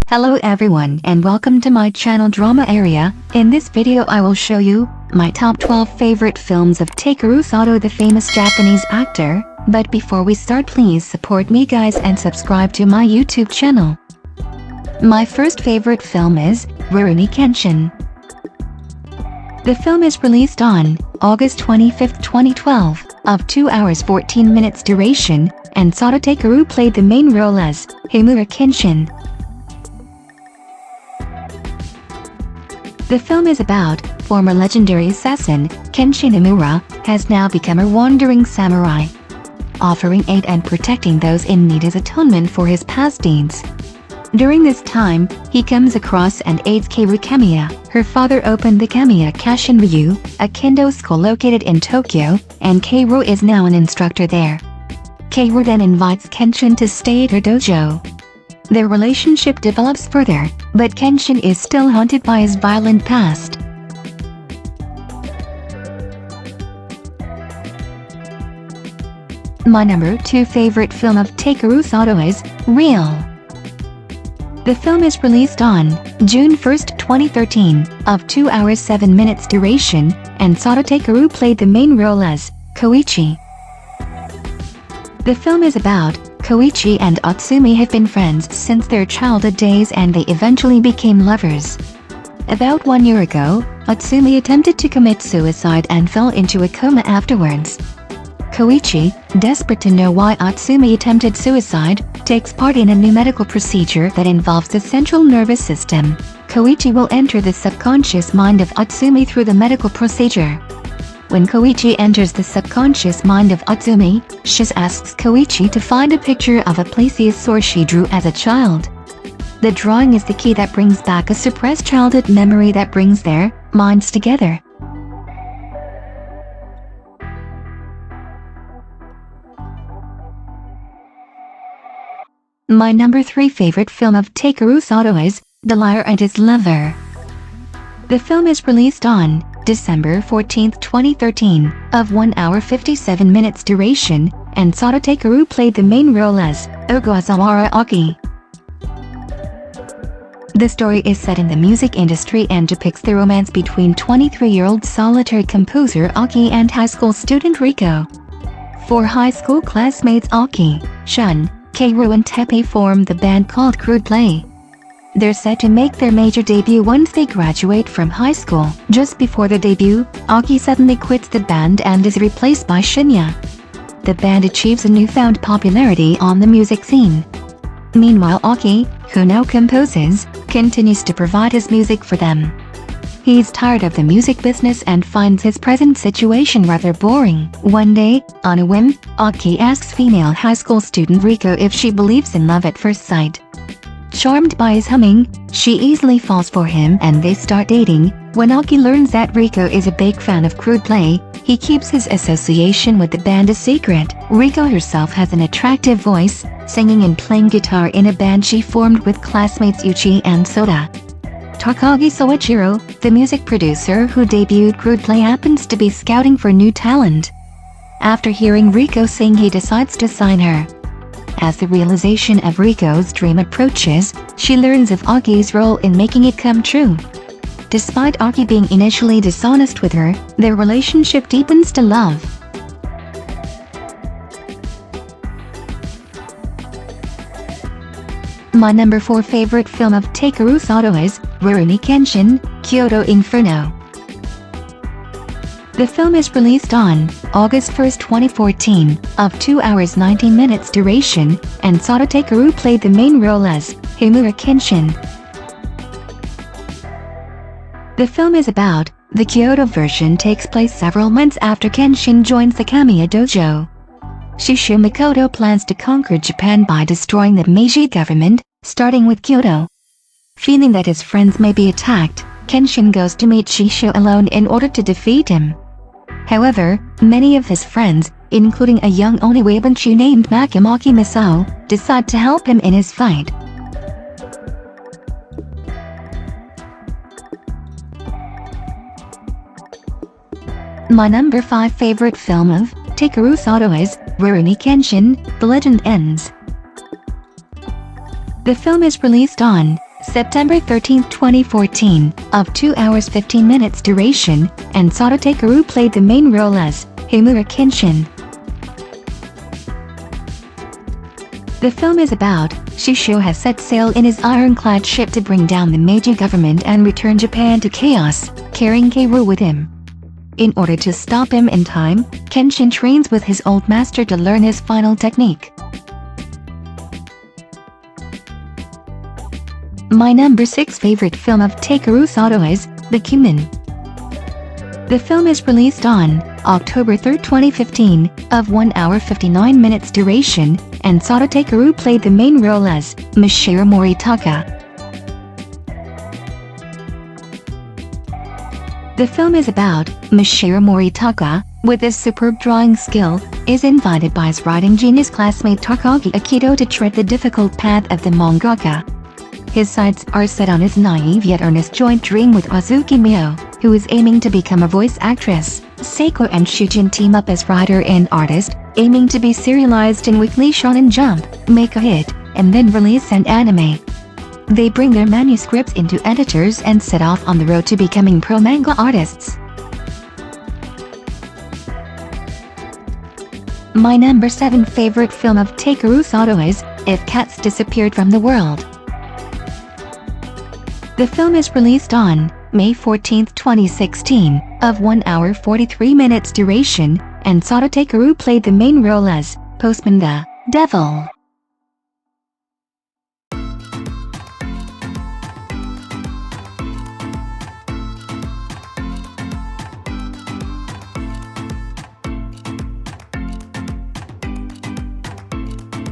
Hello everyone and welcome to my channel Drama Area. In this video I will show you my top 12 favorite films of Takeru Satoh, the famous Japanese actor. But before we start, please support me guys and subscribe to my YouTube channel. My first favorite film is Rarony Kenshin. The film is released on August 25, 2012, of 2 hours 14 minutes duration, and Satoh Takeru played the main role as Himura Kenshin. The film is about former legendary assassin Kenshin Himura has now become a wandering samurai, offering aid and protecting those in need as atonement for his past deeds. During this time, he comes across and aids Kaoru Kamiya. Her father opened the Kamiya Kashin Ryu, a kendo school located in Tokyo, and Kaoru is now an instructor there. Kaoru then invites Kenshin to stay at her dojo. Their relationship develops further, but Kenshin is still haunted by his violent past. My number 2 favorite film of Takeru Satoh is Real. The film is released on June 1, 2013, of 2 hours 7 minutes duration, and Satoh Takeru played the main role as Koichi. The film is about Koichi and Atsumi have been friends since their childhood days and they eventually became lovers. About 1 year ago, Atsumi attempted to commit suicide and fell into a coma afterwards. Koichi, desperate to know why Atsumi attempted suicide, takes part in a new medical procedure that involves the central nervous system. Koichi will enter the subconscious mind of Atsumi through the medical procedure. When Koichi enters the subconscious mind of Atsumi, she asks Koichi to find a picture of a plesiosaur she drew as a child. The drawing is the key that brings back a suppressed childhood memory that brings their minds together. My number 3 favorite film of Takeru Satoh is The Liar and His Lover. The film is released on December 14, 2013, of 1 hour 57 minutes duration, and Satoh Takeru played the main role as Ogasawara Aki. The story is set in the music industry and depicts the romance between 23-year-old solitary composer Aki and high school student Riko. 4 high school classmates Aki, Shun, Kaoru and Teppei form the band called Crude Play. They're set to make their major debut once they graduate from high school. Just before the debut, Aki suddenly quits the band and is replaced by Shinya. The band achieves a newfound popularity on the music scene. Meanwhile, Aki, who now composes, continues to provide his music for them. He's tired of the music business and finds his present situation rather boring. One day, on a whim, Aki asks female high school student Riko if she believes in love at first sight. Charmed by his humming, she easily falls for him and they start dating. When Aki learns that Riko is a big fan of Crude Play, he keeps his association with the band a secret. Riko herself has an attractive voice, singing and playing guitar in a band she formed with classmates Uchi and Soda. Takagi Soichiro, the music producer who debuted Crude Play, happens to be scouting for new talent. After hearing Riko sing, he decides to sign her. As the realization of Riko's dream approaches, she learns of Aki's role in making it come true. Despite Aki being initially dishonest with her, their relationship deepens to love. My number 4 favorite film of Takeru Satoh is Rarony Kenshin, Kyoto Inferno. The film is released on August 1, 2014, of 2 hours 19 minutes duration, and Satoh Takeru played the main role as Himura Kenshin. The film is about the Kyoto version takes place several months after Kenshin joins the Kamiya dojo. Shishu Makoto plans to conquer Japan by destroying the Meiji government, starting with Kyoto. Feeling that his friends may be attacked, Kenshin goes to meet Shishu alone in order to defeat him. However, many of his friends, including a young Oniwabanchu named Makamaki Masao, decide to help him in his fight. My number 5 favorite film of Takeru Satoh is Rarony Kenshin, The Legend Ends. The film is released on September 13, 2014, of 2 hours 15 minutes duration, and Satoh Takeru played the main role as Himura Kenshin. The film is about Shisho has set sail in his ironclad ship to bring down the Meiji government and return Japan to chaos, carrying Kaoru with him. In order to stop him in time, Kenshin trains with his old master to learn his final technique. My number 6 favorite film of Takeru Satoh is The Cumin. The film is released on October 3, 2015, of 1 hour 59 minutes duration, and Satoh Takeru played the main role as Mishiro Moritaka. The film is about Mishiro Moritaka, with his superb drawing skill, is invited by his writing genius classmate Takagi Akito to tread the difficult path of the mangaka. His sights are set on his naive yet earnest joint dream with Azuki Mio, who is aiming to become a voice actress. Seiko and Shujin team up as writer and artist, aiming to be serialized in Weekly Shonen Jump, make a hit, and then release an anime. They bring their manuscripts into editors and set off on the road to becoming pro manga artists. My number 7 favorite film of Takeru Satoh is If Cats Disappeared from the World. The film is released on May 14, 2016, of 1 hour 43 minutes duration, and Satoh Takeru played the main role as Postman the Devil.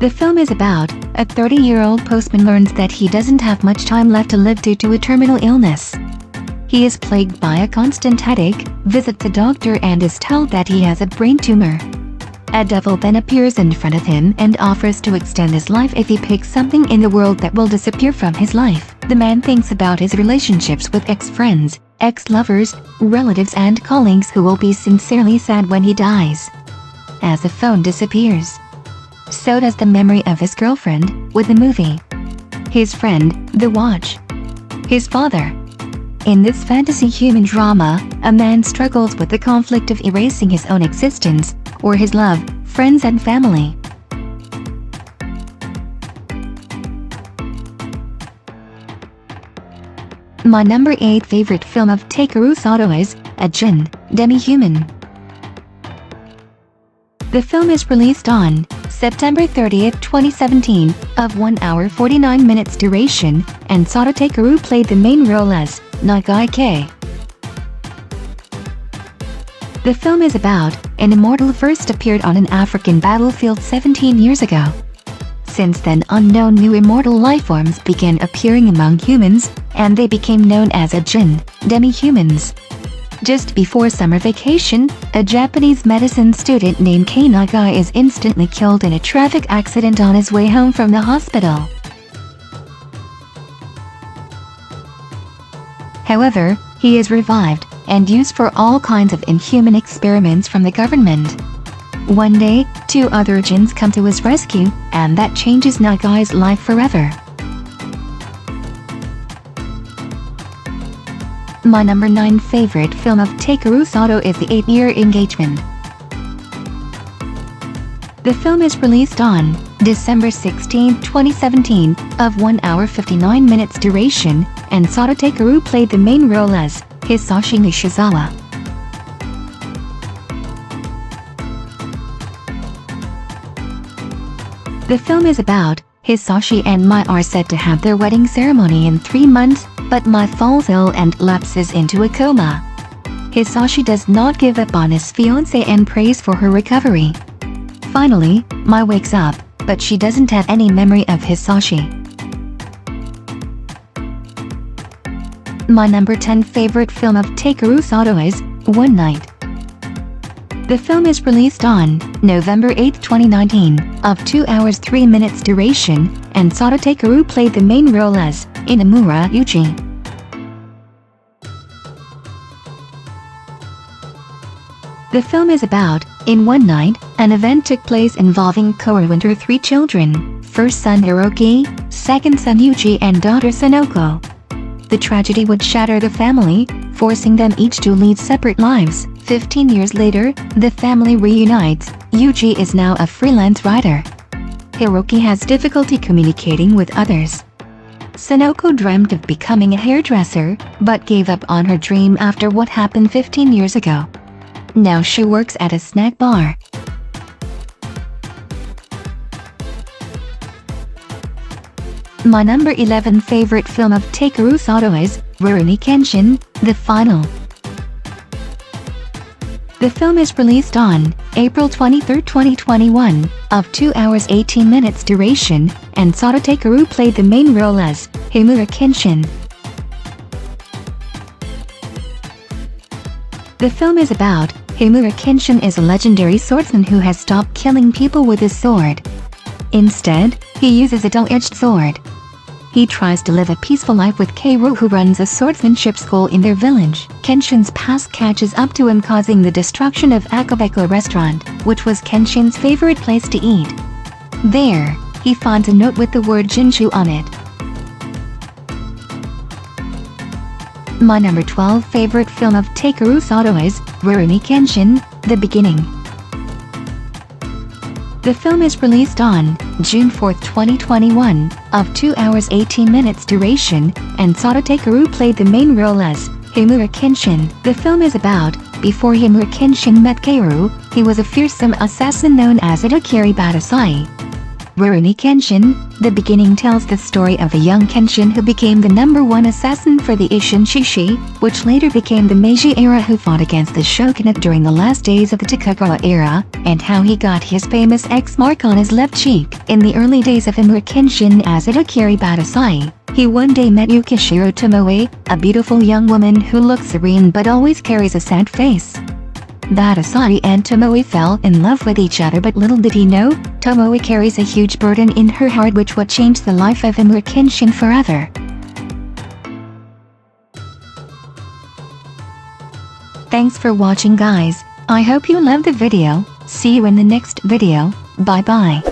The film is about a 30-year-old postman learns that he doesn't have much time left to live due to a terminal illness. He is plagued by a constant headache, visits a doctor and is told that he has a brain tumor. A devil then appears in front of him and offers to extend his life if he picks something in the world that will disappear from his life. The man thinks about his relationships with ex-friends, ex-lovers, relatives and colleagues who will be sincerely sad when he dies. As the phone disappears, so does the memory of his girlfriend, with the movie, his friend, the watch, his father. In this fantasy human drama, a man struggles with the conflict of erasing his own existence, or his love, friends and family. My number 8 favorite film of Takeru Satoh is Ajin, Demihuman. The film is released on September 30, 2017, of 1 hour 49 minutes duration, and Satoh Takeru played the main role as Nagai K. The film is about an immortal first appeared on an African battlefield 17 years ago. Since then, unknown new immortal lifeforms began appearing among humans, and they became known as Ajin, demi-humans. Just before summer vacation, a Japanese medicine student named Kei Nagai is instantly killed in a traffic accident on his way home from the hospital. However, he is revived and used for all kinds of inhuman experiments from the government. One day, 2 other Ajins come to his rescue, and that changes Nagai's life forever. My number 9 favorite film of Takeru Satoh is The 8-Year Engagement. The film is released on December 16, 2017, of 1 hour 59 minutes duration, and Satoh Takeru played the main role as Hisashi Nishizawa. The film is about Hisashi and Mai are set to have their wedding ceremony in 3 months, but Mai falls ill and lapses into a coma. Hisashi does not give up on his fiancée and prays for her recovery. Finally, Mai wakes up, but she doesn't have any memory of Hisashi. My number 10 favorite film of Takeru Satoh is One Night. The film is released on November 8, 2019, of 2 hours 3 minutes duration, and Satoh Takeru played the main role as Inamura Yuji. The film is about, in one night, an event took place involving Kaoru and her 3 children, first son Hiroki, second son Yuji and daughter Sonoko. The tragedy would shatter the family, forcing them each to lead separate lives. 15 years later, the family reunites. Yuji is now a freelance writer. Hiroki has difficulty communicating with others. Sonoko dreamt of becoming a hairdresser, but gave up on her dream after what happened 15 years ago. Now she works at a snack bar. My number 11 favorite film of Takeru Satoh is Rarony Kenshin, The Final. The film is released on April 23, 2021, of 2 hours 18 minutes duration, and Satoh Takeru played the main role as Himura Kenshin. The film is about Himura Kenshin is a legendary swordsman who has stopped killing people with his sword. Instead, he uses a dull-edged sword. He tries to live a peaceful life with Kaoru, who runs a swordsmanship school in their village. Kenshin's past catches up to him, causing the destruction of Akabeko restaurant, which was Kenshin's favorite place to eat. There, he finds a note with the word Jinshu on it. My number 12 favorite film of Takeru Satoh is Rarony Kenshin, The Beginning. The film is released on June 4, 2021, of 2 hours 18 minutes duration, and Satoh Takeru played the main role as Himura Kenshin. The film is about, before Himura Kenshin met Kaoru, he was a fearsome assassin known as Itakiri Batasai. Rarony Kenshin, The Beginning tells the story of the young Kenshin who became the #1 assassin for the Isshin Shishi, which later became the Meiji era, who fought against the shogunate during the last days of the Tokugawa era, and how he got his famous X mark on his left cheek. In the early days of Himura Kenshin as Itakiri Batasai, he one day met Yukishiro Tomoe, a beautiful young woman who looks serene but always carries a sad face. Batasai and Tomoe fell in love with each other, but little did he know, Tomoe carries a huge burden in her heart which would change the life of Himura Kenshin forever. Thanks for watching, guys. I hope you loved the video. See you in the next video. Bye bye.